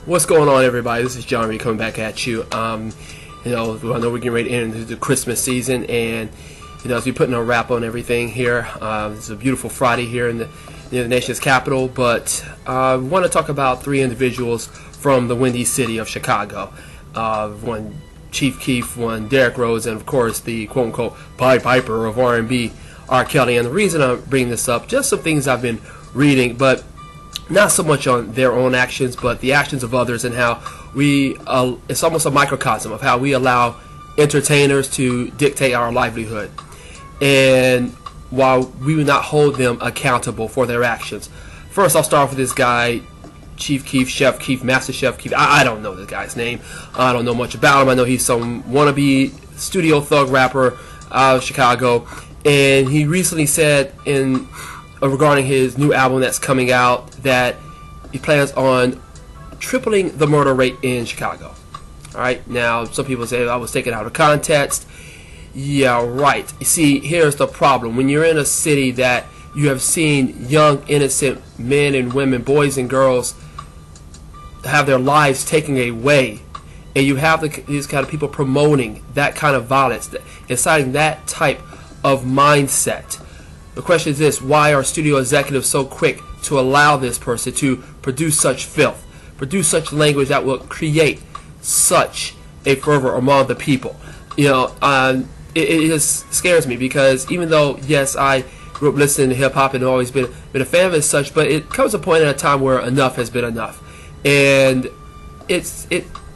What's going on, everybody? This is John Reed coming back at you. I know we're getting ready to enter the Christmas season, and as we're putting a wrap on everything here, it's a beautiful Friday here in the nation's capital. But I want to talk about three individuals from the Windy City of Chicago. One Chief Keef, one Derrick Rose, and of course the quote-unquote Pied Piper of R&B, R. Kelly. And the reason I'm bringing this up, just some things I've been reading, but not so much on their own actions, but the actions of others, and how we it's almost a microcosm of how we allow entertainers to dictate our livelihood, and while we would not hold them accountable for their actions. First, I'll start off with this guy, Chief Keef, Chef Keef, Master Chef Keef. I don't know this guy's name. I don't know much about him. I know he's some wannabe studio thug rapper out of Chicago, and he recently said regarding his new album that's coming out that he plans on tripling the murder rate in Chicago. Alright, now some people say I was taken out of context. Yeah, right. You see, here's the problem. When you're in a city that you have seen young, innocent men and women, boys and girls have their lives taken away, and you have these kind of people promoting that kind of violence, inciting that type of mindset. The question is this: why are studio executives so quick to allow this person to produce such filth, produce such language that will create such a fervor among the people? It just scares me, because even though, yes, I grew up listening to hip hop and always been a fan of it as such, but it comes a point at a time where enough has been enough, and it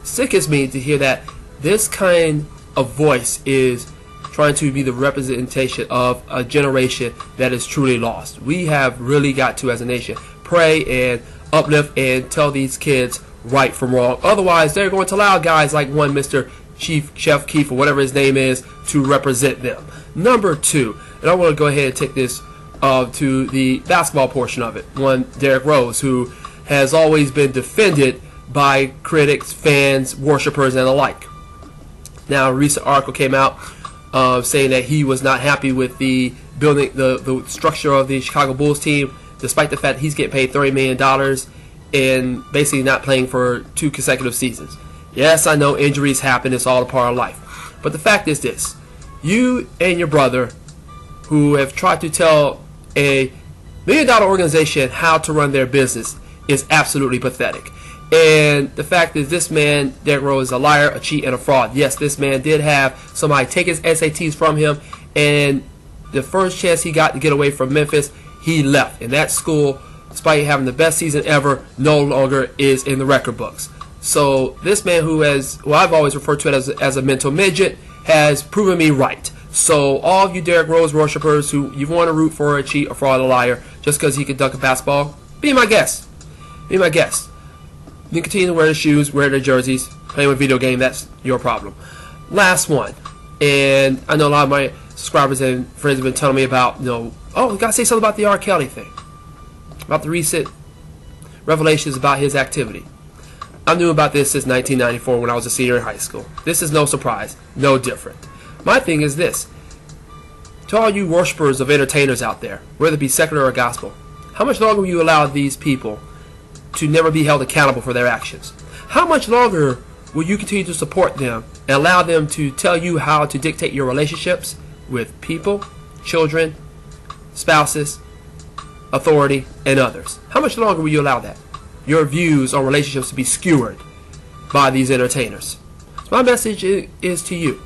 sickens me to hear that this kind of voice is trying to be the representation of a generation that is truly lost. We have really got to, as a nation, pray and uplift and tell these kids right from wrong. Otherwise, they're going to allow guys like one Mr. Chef Keef, or whatever his name is, to represent them. Number two, and I want to go ahead and take this to the basketball portion of it. One, Derrick Rose, who has always been defended by critics, fans, worshipers, and the like. Now, a recent article came out saying that he was not happy with the building, the structure of the Chicago Bulls team, despite the fact that he's getting paid $30 million and basically not playing for 2 consecutive seasons. Yes, I know injuries happen, it's all a part of life. But the fact is this: you and your brother, who have tried to tell a $1 million organization how to run their business, is absolutely pathetic. And the fact is, this man, Derrick Rose, is a liar, a cheat, and a fraud. Yes, this man did have somebody take his SATs from him, and the first chance he got to get away from Memphis, he left. And that school, despite having the best season ever, no longer is in the record books. So this man, who I've always referred to it as a mental midget, has proven me right. So all of you Derrick Rose worshipers who you want to root for a cheat, a fraud, a liar, just because he can dunk a basketball, be my guest. Be my guest. You continue to wear the shoes, wear the jerseys, play with video game, that's your problem. Last one, and I know a lot of my subscribers and friends have been telling me about, oh, we gotta say something about the R. Kelly thing, about the recent revelations about his activity. I knew about this since 1994 when I was a senior in high school. This is no surprise, no different. My thing is this: to all you worshipers of entertainers out there, whether it be secular or gospel, how much longer will you allow these people to never be held accountable for their actions? How much longer will you continue to support them and allow them to tell you how to dictate your relationships with people, children, spouses, authority, and others? How much longer will you allow that? Your views on relationships to be skewered by these entertainers. So my message is to you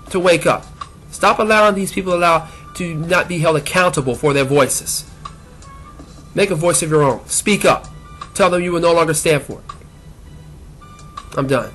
to wake up. Stop allowing these people to not be held accountable for their voices. Make a voice of your own. Speak up. Tell them you will no longer stand for it. I'm done.